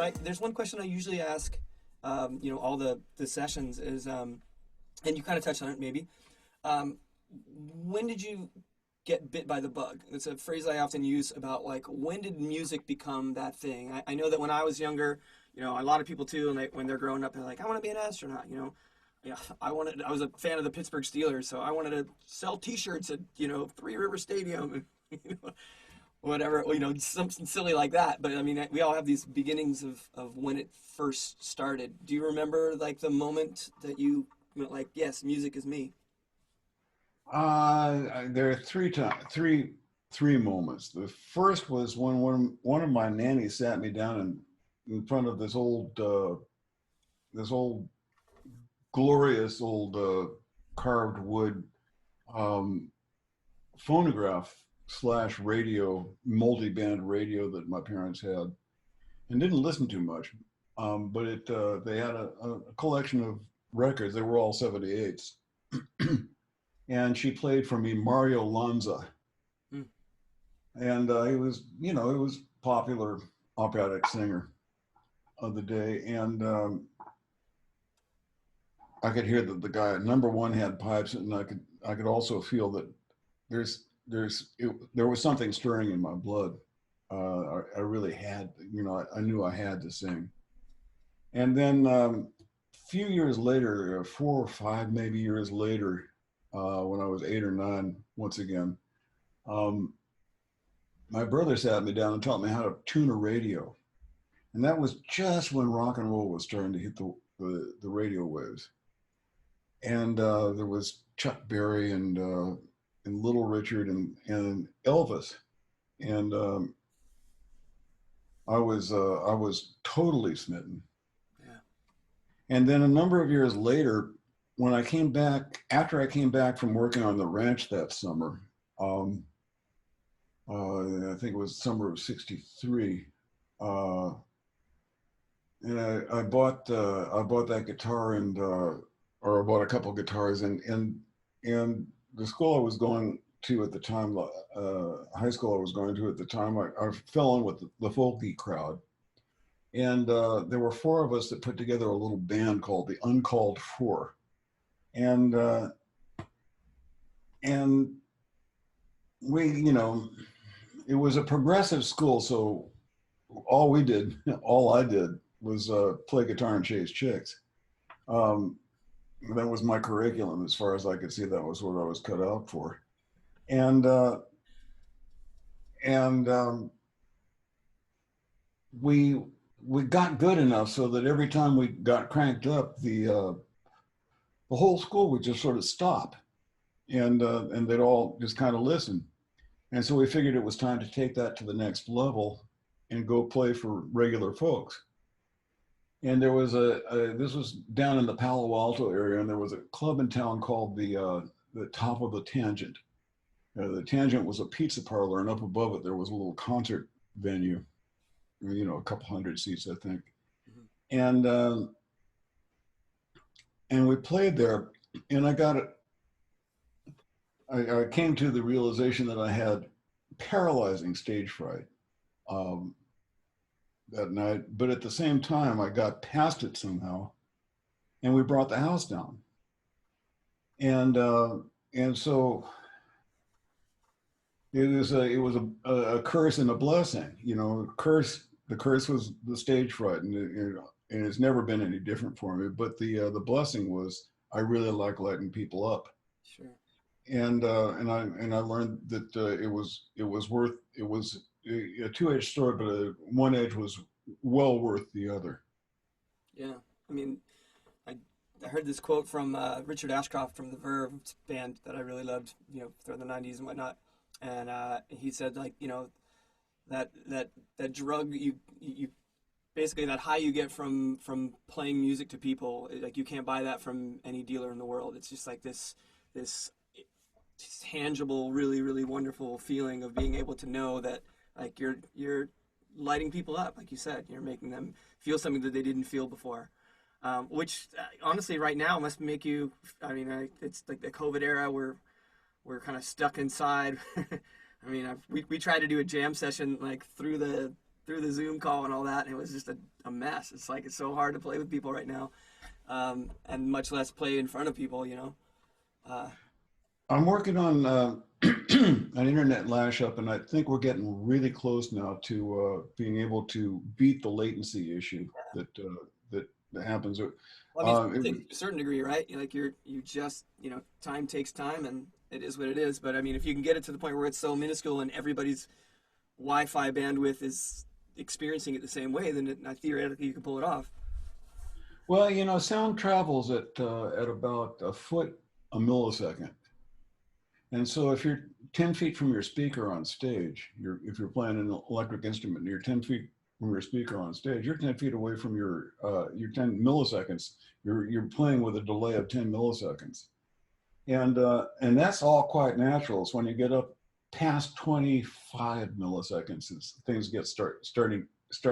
But there's one question I usually ask, all the sessions is, and you kind of touched on it maybe. Um, when did you get bit by the bug? It's a phrase I often use about like when did music become that thing? I know that when I was younger, a lot of people too, and when they're growing up, they're like, I want to be an astronaut. Yeah, I was a fan of the Pittsburgh Steelers, so I wanted to sell T-shirts at Three River Stadium, and whatever, something silly like that. But I mean, we all have these beginnings of when it first started. Do you remember like the moment that you went like, yes, music is me? There are three moments. The first was when one of my nannies sat me down in front of this old glorious old carved wood um, phonograph slash radio, multi-band radio that my parents had, and didn't listen too much. But they had a collection of records. They were all 78s. And she played for me Mario Lanza. Hmm. And he was popular operatic singer of the day. And I could hear that the guy number one had pipes, and I could also feel that there was something stirring in my blood. I really had, I knew I had to sing. And then a few years later, 4 or 5 maybe years later, when I was 8 or 9, once again, um, my brother sat me down and taught me how to tune a radio. And that was just when rock and roll was starting to hit the radio waves. And there was Chuck Berry and Little Richard and Elvis. And I was totally smitten. Yeah. And then a number of years later, after I came back from working on the ranch that summer, um, I think it was summer of '63, uh, and I bought that guitar or I bought a couple guitars and the school I was going to at the time, high school I was going to at the time, I fell in with the folky crowd. And there were four of us that put together a little band called the Uncalled Four. And and we, it was a progressive school, so all I did was play guitar and chase chicks. Um, that was my curriculum as far as I could see. That was what I was cut out for. And and we we got good enough so that every time we got cranked up, the whole school would just sort of stop, and they'd all just kind of listen. And so we figured it was time to take that to the next level and go play for regular folks. And there was this was down in the Palo Alto area, and there was a club in town called the Top of the Tangent. The Tangent was a pizza parlor, and up above it there was a little concert venue, a couple hundred seats, I think. Mhm. And and we played there, and I came to the realization that I had paralyzing stage fright um, that night, but at the same time, I got past it somehow, and we brought the house down, and uh, and so it was a curse and a blessing. The curse was the stage fright, and it's never been any different for me. But the blessing was I really like lighting people up, Sure. and I learned that it was worth it was a two-edged sword, but one edge was well worth the other. Yeah. I mean, I I heard this quote from Richard Ashcroft from the Verve band that I really loved, through the '90s and whatnot. And he said, like, that drug you basically that high you get from playing music to people, like you can't buy that from any dealer in the world. It's just like this tangible, really really wonderful feeling of being able to know that like you're lighting people up, like you said, you're making them feel something that they didn't feel before. Which honestly, right now must make you. I mean, it's like the COVID era. We're kind of stuck inside. I mean, we tried to do a jam session like through through the Zoom call and all that, and it was just a mess. It's like it's so hard to play with people right now, and much less play in front of people. Uh, I'm working on an internet lash up, and I think we're getting really close now to being able to beat the latency issue that happens. well, I mean, It, to a certain degree, right? Like you just time takes time, and it is what it is. But I mean, if you can get it to the point where it's so minuscule and everybody's Wi-Fi bandwidth is experiencing it the same way, then theoretically you can pull it off. well, sound travels at about a foot a millisecond. And so if you're 10 feet from your speaker on stage, if you're playing an electric instrument and you're 10 feet from your speaker on stage, you're 10 feet away from your 10 milliseconds. You're playing with a delay of 10 milliseconds. And that's all quite natural. It's when you get up past 25 milliseconds, things start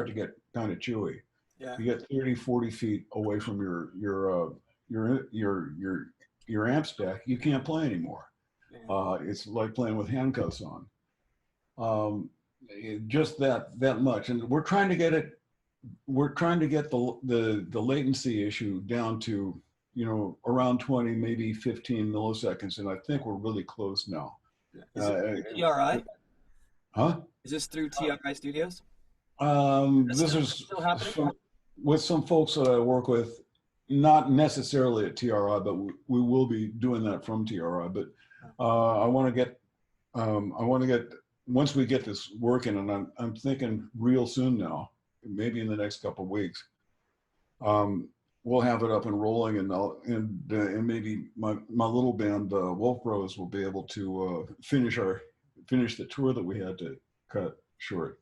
to get kind of chewy. Yeah. You get 30, 40 feet away from your amp stack, you can't play anymore. It's like playing with handcuffs on. Just that much, and we're trying to get the latency issue down to around 20, maybe 15 milliseconds, and I think we're really close now. Is it TRI? Huh? Is this through TRI Studios? This is with some folks that I work with, not necessarily at TRI, but we will be doing that from TRI. But I want to get once we get this working, and I'm thinking real soon now, maybe in the next couple of weeks, we'll have it up and rolling, and maybe my little band Wolf Bros will be able to finish the tour that we had to cut short.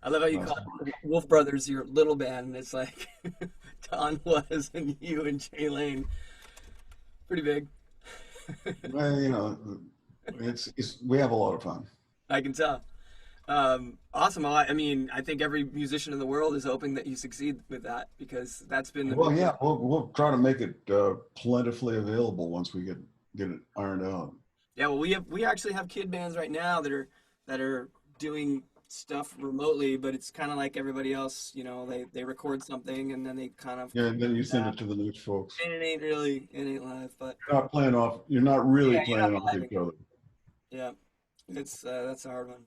I love how you call Wolf Brothers your little band, and it's like Don was and you and Jay Lane. Pretty big. Well, we have a lot of fun. I can tell. Awesome. Well, I mean, I think every musician in the world is hoping that you succeed with that, because that's been the well, yeah, we'll try to make it plentifully available once we get it ironed out. Yeah, well, we actually have kid bands right now that are doing stuff remotely, but it's kind of like everybody else, they record something and then they kind of and then you send it to the next folks. And it ain't live, but You're not really playing off each other. Yeah, it's that's a hard one.